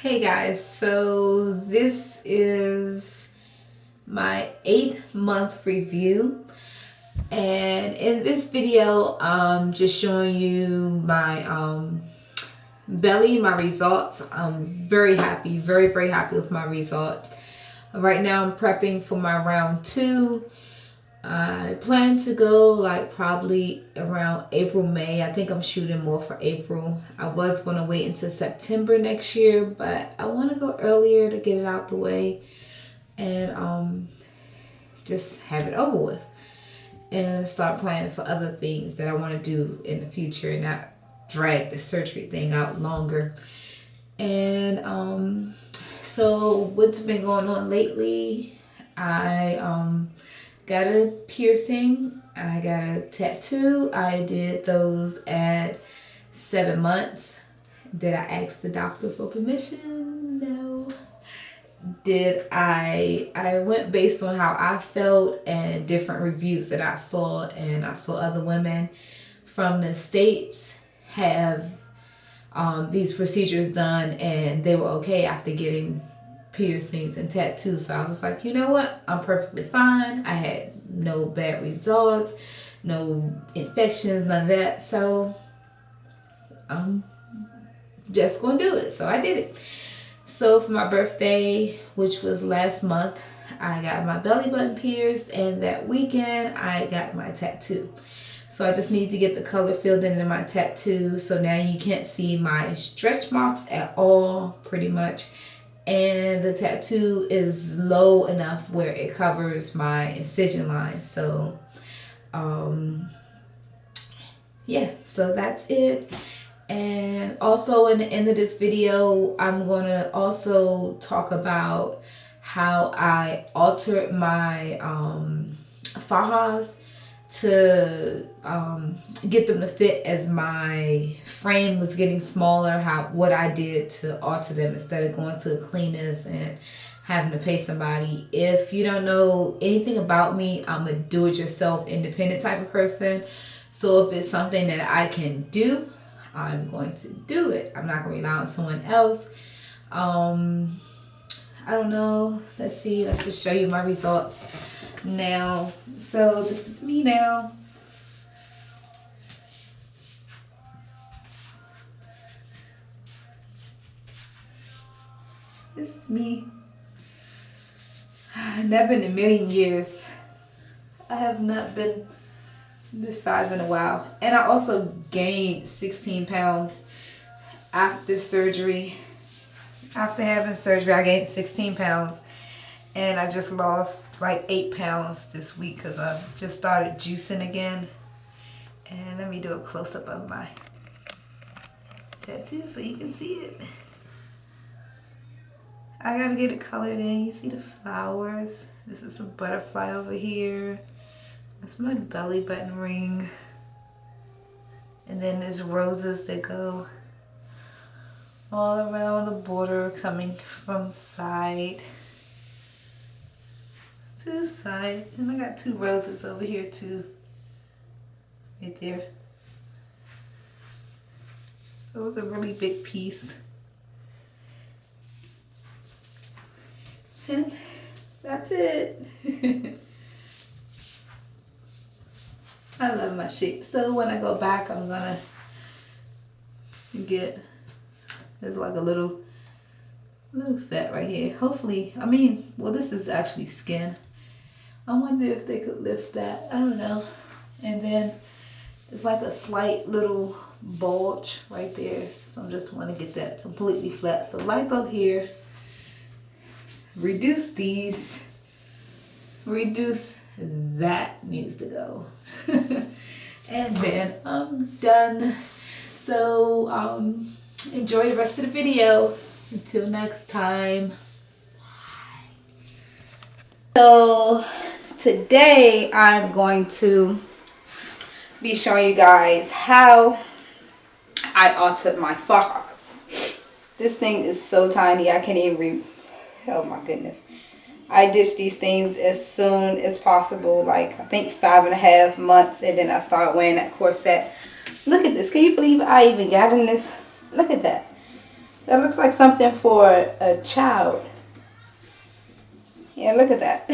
Hey guys, so this is my 8th month review, and in this video I'm just showing you my belly, my results. I'm very happy, very happy with my results. Right now I'm prepping for my round 2. I plan to go like probably around April, May. I think I'm shooting more for April. I was going to wait until September next year, but I want to go earlier to get it out the way and just have it over with and start planning for other things that I want to do in the future and not drag the surgery thing out longer. And so what's been going on lately? I got a piercing. I got a tattoo. I did those at 7 months. Did I ask the doctor for permission? No. Did I went based on how I felt and different reviews that I saw, and I saw other women from the States have these procedures done and they were okay after getting piercings and tattoos. So I was like, you know what? I'm perfectly fine. I had no bad results, no infections, none of that. So I'm just going to do it. So I did it. So for my birthday, which was last month, I got my belly button pierced, and that weekend I got my tattoo. So I just need to get the color filled in my tattoo. So now you can't see my stretch marks at all, pretty much. And the tattoo is low enough where it covers my incision line. So yeah, so that's it. And also in the end of this video, I'm going to also talk about how I altered my fajas to get them to fit as my frame was getting smaller, what I did to alter them instead of going to a cleaners and having to pay somebody. If you don't know anything about me, I'm a do-it-yourself independent type of person. So if it's something that I can do, I'm going to do it. I'm not going to rely on someone else. I don't know. Let's see. Let's just show you my results now. So this is me now. This is me. Never in a million years. I have not been this size in a while. And I also gained 16 pounds after surgery. After having surgery, I gained 16 pounds. And I just lost like 8 pounds this week because I just started juicing again. And let me do a close-up of my tattoo so you can see it. I gotta get it colored in. You see the flowers. This is a butterfly over here. That's my belly button ring. And then there's roses that go all around the border, coming from side to side. And I got 2 roses over here too. Right there. So it was a really big piece. And that's it. I love my shape. So when I go back, I'm gonna get, there's like a little fat right here. Hopefully, well, this is actually skin. I wonder if they could lift that. I don't know. And then it's like a slight little bulge right there. So I just want to get that completely flat. So lipo here. Reduce these. Reduce that needs to go. And then I'm done. So enjoy the rest of the video. Until next time. Bye. So today I'm going to be showing you guys how I altered my fajas. This thing is so tiny I can't even oh my goodness. I ditched these things as soon as possible, like I think 5.5 months, and then I started wearing that corset. Look at this. Can you believe I even got in this? Look at that. That looks like something for a child. Yeah, look at that.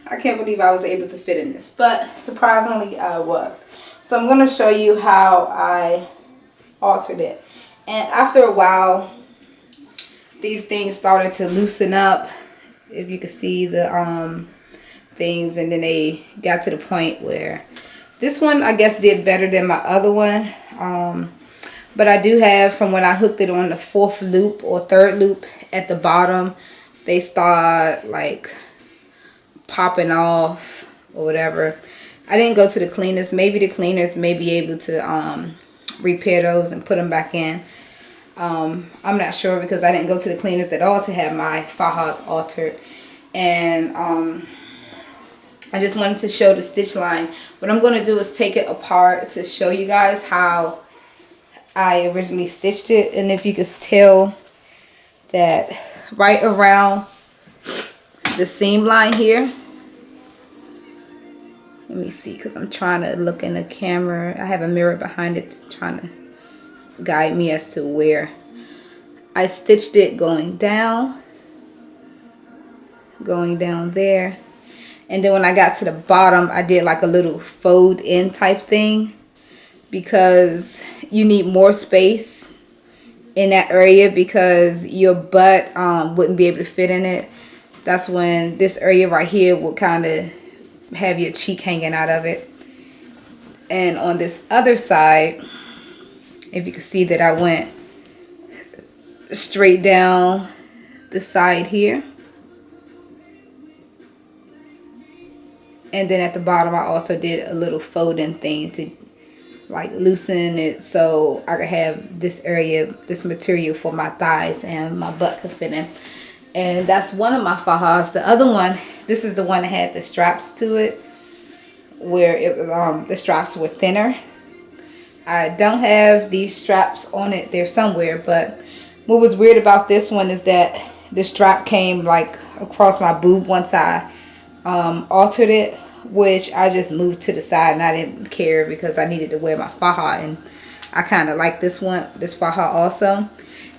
I can't believe I was able to fit in this, but surprisingly I was. So I'm going to show you how I altered it. And after a while, these things started to loosen up. If you can see the things, and then they got to the point where this one I guess did better than my other one. But I do have, from when I hooked it on the 4th loop or 3rd loop at the bottom, they start like popping off or whatever. I didn't go to the cleaners. Maybe the cleaners may be able to repair those and put them back in. I'm not sure, because I didn't go to the cleaners at all to have my fajas altered. And I just wanted to show the stitch line. What I'm going to do is take it apart to show you guys how I originally stitched it. And if you could tell that right around the seam line here, let me see, because I'm trying to look in the camera. I have a mirror behind it trying to guide me as to where I stitched it, going down there. And then when I got to the bottom, I did like a little fold in type thing, because you need more space in that area, because your butt wouldn't be able to fit in it. That's when this area right here will kind of have your cheek hanging out of it. And on this other side, if you can see that I went straight down the side here. And then at the bottom, I also did a little folding thing to like loosen it so I could have this area, this material for my thighs and my butt could fit in. And that's one of my fajas. The other one, this is the one that had the straps to it, where it was, the straps were thinner. I don't have these straps on it. They're somewhere. But what was weird about this one is that the strap came like across my boob once I altered it, which I just moved to the side, and I didn't care because I needed to wear my faja, and I kind of like this faja also.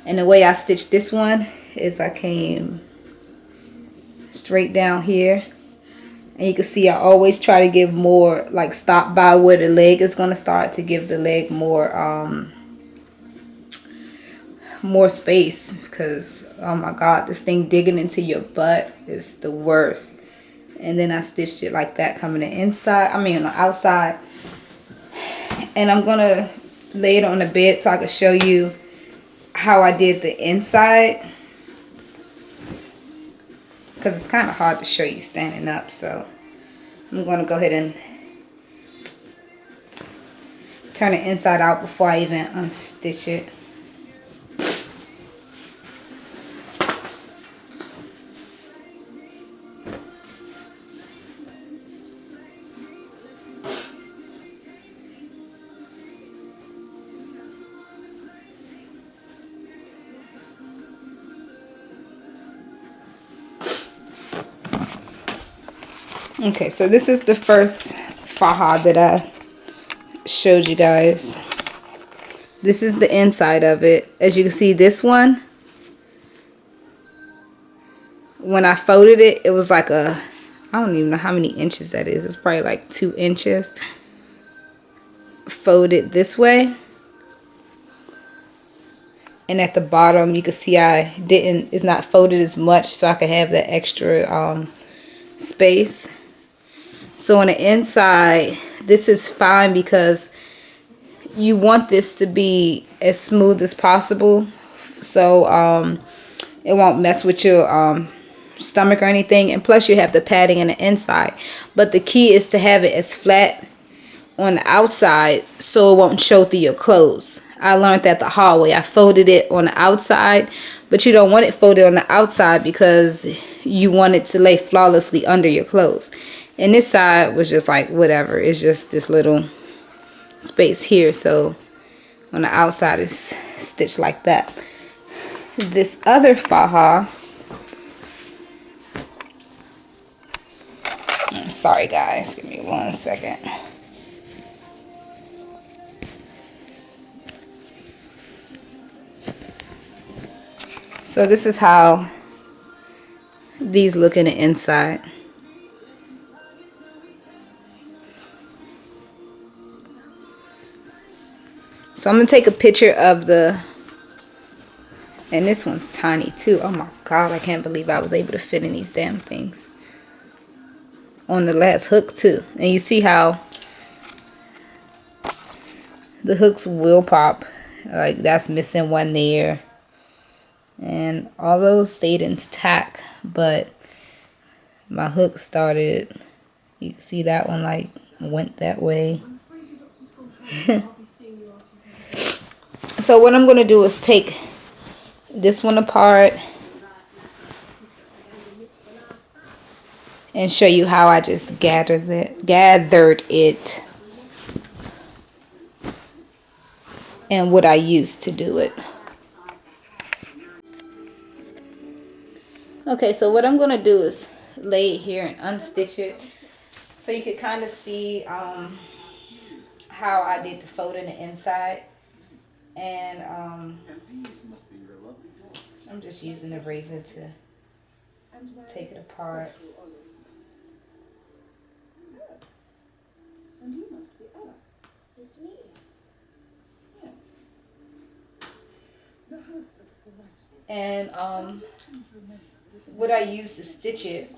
And the way I stitched this one is I came straight down here, and you can see I always try to give more, like stop by where the leg is going to start, to give the leg more more space, because oh my god, this thing digging into your butt is the worst. And then I stitched it like that, coming the inside, on the outside. And I'm gonna lay it on the bed so I can show you how I did the inside, because it's kind of hard to show you standing up. So I'm gonna go ahead and turn it inside out before I even unstitch it. Okay, so this is the first faja that I showed you guys. This is the inside of it. As you can see, this one, when I folded it, it was like I don't even know how many inches that is. It's probably like 2 inches. Folded this way. And at the bottom, you can see it's not folded as much, so I could have that extra space. So on the inside, this is fine, because you want this to be as smooth as possible, so it won't mess with your stomach or anything. And plus you have the padding in the inside. But the key is to have it as flat on the outside so it won't show through your clothes. I learned that the hard way. I folded it on the outside, but you don't want it folded on the outside because you want it to lay flawlessly under your clothes. And this side was just like whatever. It's just this little space here. So on the outside is stitched like that. This other faja, sorry guys, give me 1 second. So this is how these look in the inside. So I'm going to take a picture of the, and this one's tiny too. Oh my God, I can't believe I was able to fit in these damn things. On the last hook too. And you see how the hooks will pop. Like that's missing one there. And all those stayed intact, but my hook started, you can see that one like went that way. So what I'm going to do is take this one apart and show you how I just gathered it and what I used to do it. Okay, so what I'm going to do is lay it here and unstitch it so you can kind of see how I did the fold in the inside. And I'm just using a razor to take it apart. And what I used to stitch it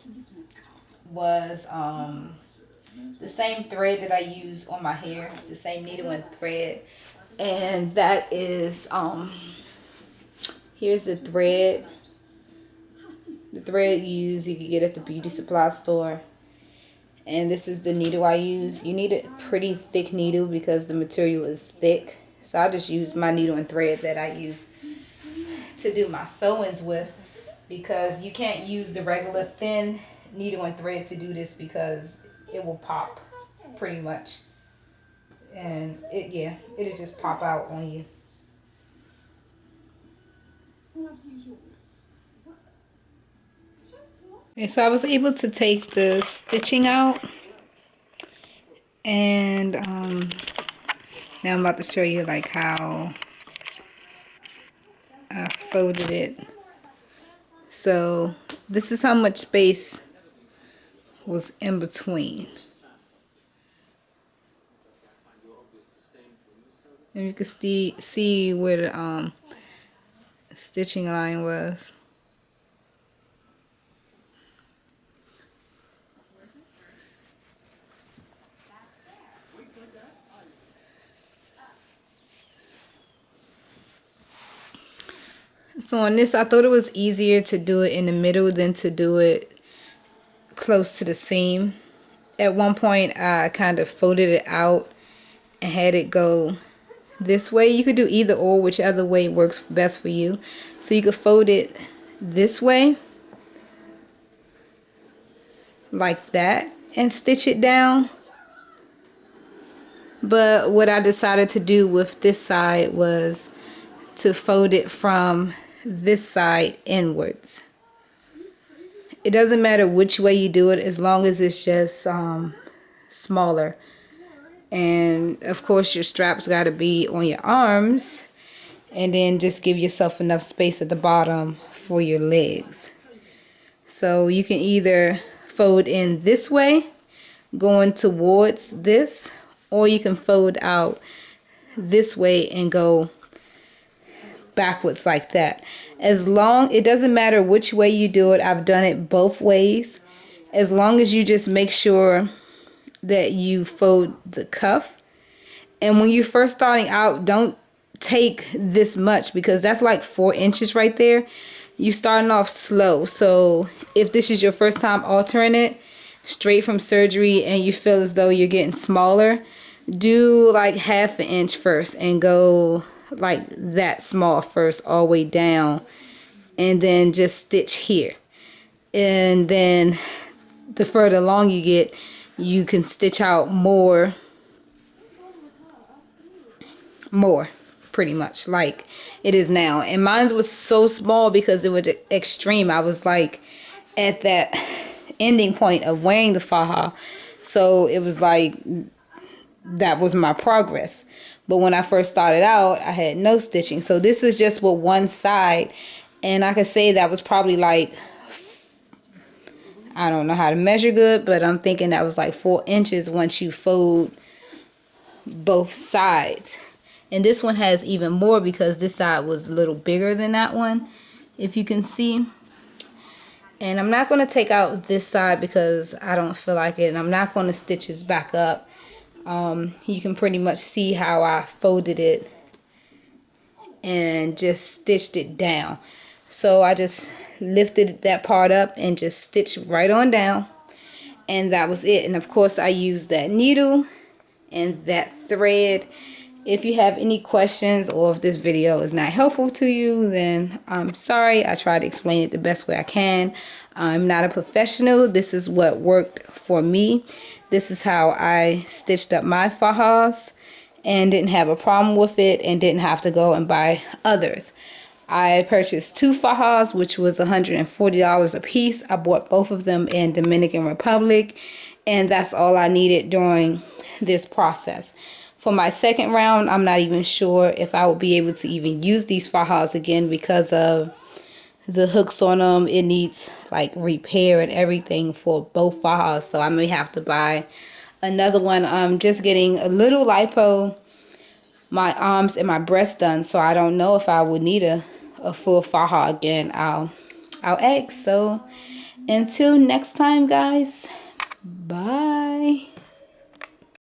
was the same thread that I use on my hair, the same needle and thread. And that is here's the thread. The thread you can get at the beauty supply store. And this is the needle I use. You need a pretty thick needle because the material is thick. So I just use my needle and thread that I use to do my sewings with, because you can't use the regular thin needle and thread to do this because it will pop pretty much. And it'll just pop out on you. And so I was able to take the stitching out, and now I'm about to show you like how I folded it. So this is how much space was in between. And you can see where the stitching line was. So on this, I thought it was easier to do it in the middle than to do it close to the seam. At one point, I kind of folded it out and had it go this way. You could do either or, whichever way works best for you. So you could fold it this way, like that, and stitch it down. But what I decided to do with this side was to fold it from this side inwards. It doesn't matter which way you do it as long as it's just smaller. And of course your straps got to be on your arms, and then just give yourself enough space at the bottom for your legs. So you can either fold in this way going towards this, or you can fold out this way and go backwards like that. As long, it doesn't matter which way you do it. I've done it both ways. As long as you just make sure that you fold the cuff. And when you're first starting out, don't take this much, because that's like 4 inches right there. You starting off slow. So if this is your first time altering it straight from surgery and you feel as though you're getting smaller, do like 1/2 inch first and go like that small first all the way down, and then just stitch here. And then the further along you get, you can stitch out more pretty much like it is now. And mine was so small because it was extreme. I was like at that ending point of wearing the faja, so it was like that was my progress. But when I first started out, I had no stitching. So this is just with one side, And I could say that was probably like, I don't know how to measure good, but I'm thinking that was like 4 inches once you fold both sides. And this one has even more because this side was a little bigger than that one, if you can see. And I'm not going to take out this side because I don't feel like it, and I'm not going to stitch this back up. You can pretty much see how I folded it and just stitched it down. So I just lifted that part up and just stitched right on down, and that was it. And of course I used that needle and that thread. If you have any questions or if this video is not helpful to you, then I'm sorry. I try to explain it the best way I can. I'm not a professional. This is what worked for me. This is how I stitched up my fajas and didn't have a problem with it and didn't have to go and buy others. I purchased 2 fajas, which was $140 a piece. I bought both of them in Dominican Republic, and that's all I needed during this process. For my second round, I'm not even sure if I will be able to even use these fajas again because of the hooks on them. It needs like repair and everything for both fajas, so I may have to buy another one. I'm just getting a little lipo, my arms and my breast done, so I don't know if I would need a full faja again. I'll ask. So until next time, guys, bye.